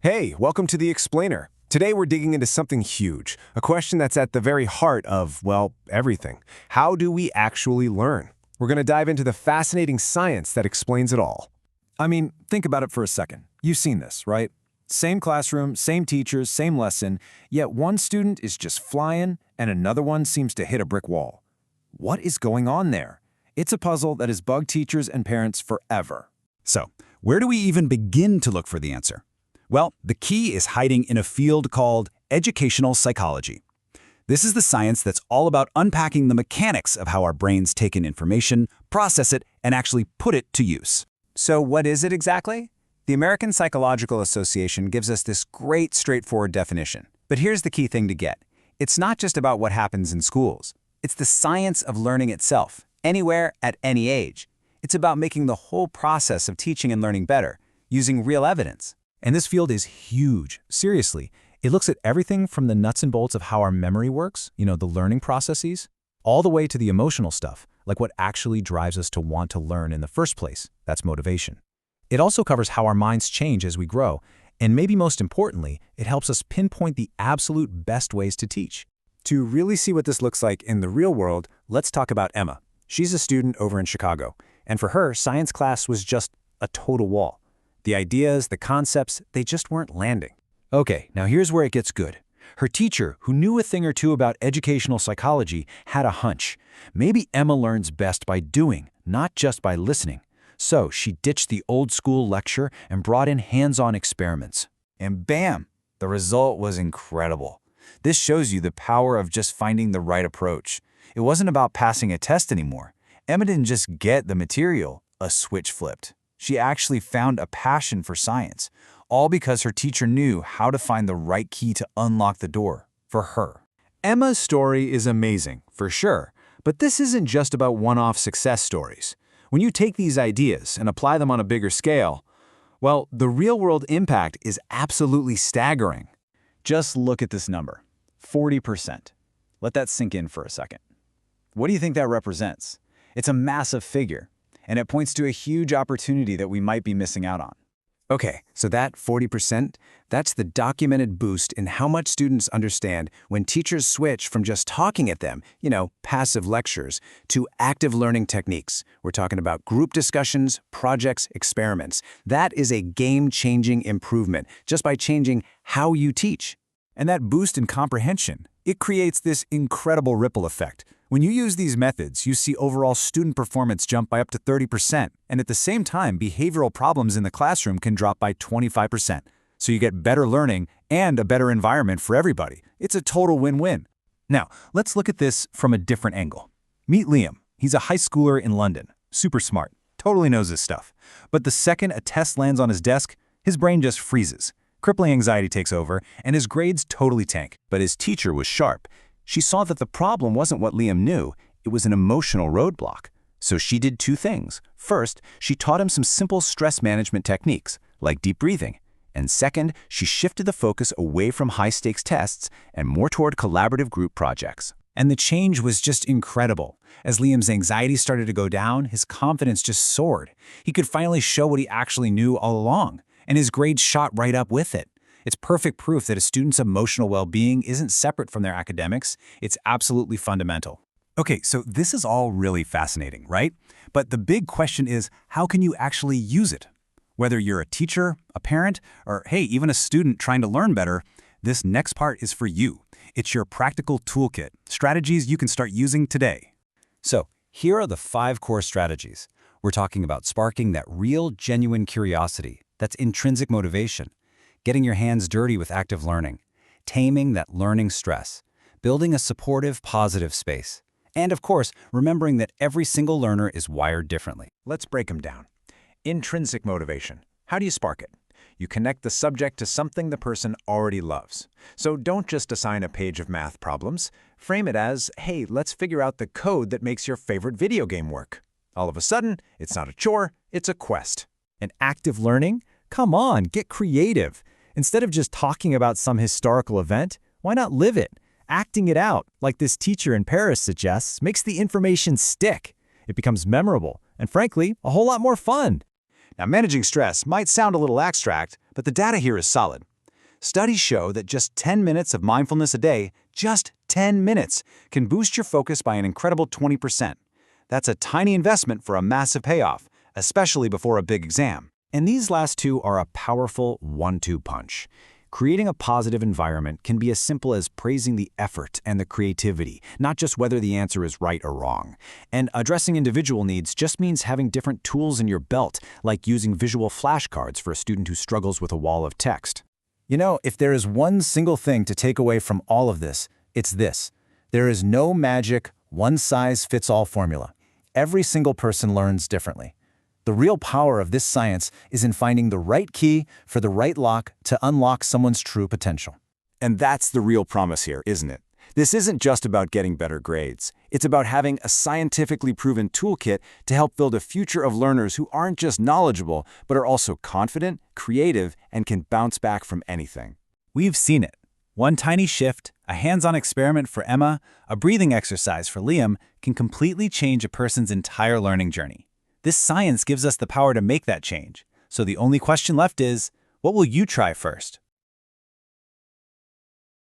Hey, welcome to The Explainer. Today we're digging into something huge, a question that's at the very heart of, well, everything. How do we actually learn? We're going to dive into the fascinating science that explains it all. I mean, think about it for a second. You've seen this, right? Same classroom, same teachers, same lesson, yet one student is just flying and another one seems to hit a brick wall. What is going on there? It's a puzzle that has bugged teachers and parents forever. So, where do we even begin to look for the answer? Well, the key is hiding in a field called educational psychology. This is the science that's all about unpacking the mechanics of how our brains take in information, process it, and actually put it to use. So what is it exactly? The American Psychological Association gives us this great straightforward definition. But here's the key thing to get. It's not just about what happens in schools. It's the science of learning itself, anywhere, at any age. It's about making the whole process of teaching and learning better, using real evidence. And this field is huge. Seriously, it looks at everything from the nuts and bolts of how our memory works, the learning processes, all the way to the emotional stuff, like what actually drives us to want to learn in the first place. That's motivation. It also covers how our minds change as we grow, and maybe most importantly, it helps us pinpoint the absolute best ways to teach. To really see what this looks like in the real world, let's talk about Emma. She's a student over in Chicago, and for her, science class was just a total wall. The ideas, the concepts, they just weren't landing. Okay, now here's where it gets good. Her teacher, who knew a thing or two about educational psychology, had a hunch. Maybe Emma learns best by doing, not just by listening. So she ditched the old school lecture and brought in hands-on experiments. And bam, the result was incredible. This shows you the power of just finding the right approach. It wasn't about passing a test anymore. Emma didn't just get the material, a switch flipped. She actually found a passion for science, all because her teacher knew how to find the right key to unlock the door for her. Emma's story is amazing, for sure, but this isn't just about one-off success stories. When you take these ideas and apply them on a bigger scale, well, the real-world impact is absolutely staggering. Just look at this number, 40%. Let that sink in for a second. What do you think that represents? It's a massive figure, and it points to a huge opportunity that we might be missing out on. Okay, so that 40%, that's the documented boost in how much students understand when teachers switch from just talking at them, passive lectures, to active learning techniques. We're talking about group discussions, projects, experiments. That is a game-changing improvement just by changing how you teach. And that boost in comprehension, it creates this incredible ripple effect. When you use these methods, you see overall student performance jump by up to 30%, and at the same time, behavioral problems in the classroom can drop by 25%. So you get better learning and a better environment for everybody. It's a total win-win. Now, let's look at this from a different angle. Meet Liam. He's a high schooler in London. Super smart. Totally knows his stuff. But the second a test lands on his desk, his brain just freezes. Crippling anxiety takes over, and his grades totally tank. But his teacher was sharp. She saw that the problem wasn't what Liam knew, it was an emotional roadblock. So she did two things. First, she taught him some simple stress management techniques, like deep breathing. And second, she shifted the focus away from high-stakes tests and more toward collaborative group projects. And the change was just incredible. As Liam's anxiety started to go down, his confidence just soared. He could finally show what he actually knew all along, and his grades shot right up with it. It's perfect proof that a student's emotional well-being isn't separate from their academics. It's absolutely fundamental. Okay, so this is all really fascinating, right? But the big question is, how can you actually use it? Whether you're a teacher, a parent, or hey, even a student trying to learn better, this next part is for you. It's your practical toolkit, strategies you can start using today. So, here are the 5 core strategies. We're talking about sparking that real, genuine curiosity, that's intrinsic motivation, getting your hands dirty with active learning, taming that learning stress, building a supportive, positive space, and of course, remembering that every single learner is wired differently. Let's break them down. Intrinsic motivation. How do you spark it? You connect the subject to something the person already loves. So don't just assign a page of math problems. Frame it as, hey, let's figure out the code that makes your favorite video game work. All of a sudden, it's not a chore, it's a quest. And active learning? Come on, get creative. Instead of just talking about some historical event, why not live it? Acting it out, like this teacher in Paris suggests, makes the information stick. It becomes memorable, and frankly, a whole lot more fun. Now, managing stress might sound a little abstract, but the data here is solid. Studies show that just 10 minutes of mindfulness a day, just 10 minutes, can boost your focus by an incredible 20%. That's a tiny investment for a massive payoff, especially before a big exam. And these last two are a powerful one-two punch. Creating a positive environment can be as simple as praising the effort and the creativity, not just whether the answer is right or wrong. And addressing individual needs just means having different tools in your belt, like using visual flashcards for a student who struggles with a wall of text. You know, if there is one single thing to take away from all of this, it's this. There is no magic, one-size-fits-all formula. Every single person learns differently. The real power of this science is in finding the right key for the right lock to unlock someone's true potential. And that's the real promise here, isn't it? This isn't just about getting better grades. It's about having a scientifically proven toolkit to help build a future of learners who aren't just knowledgeable, but are also confident, creative, and can bounce back from anything. We've seen it. One tiny shift, a hands-on experiment for Emma, a breathing exercise for Liam, can completely change a person's entire learning journey. This science gives us the power to make that change. So the only question left is, what will you try first?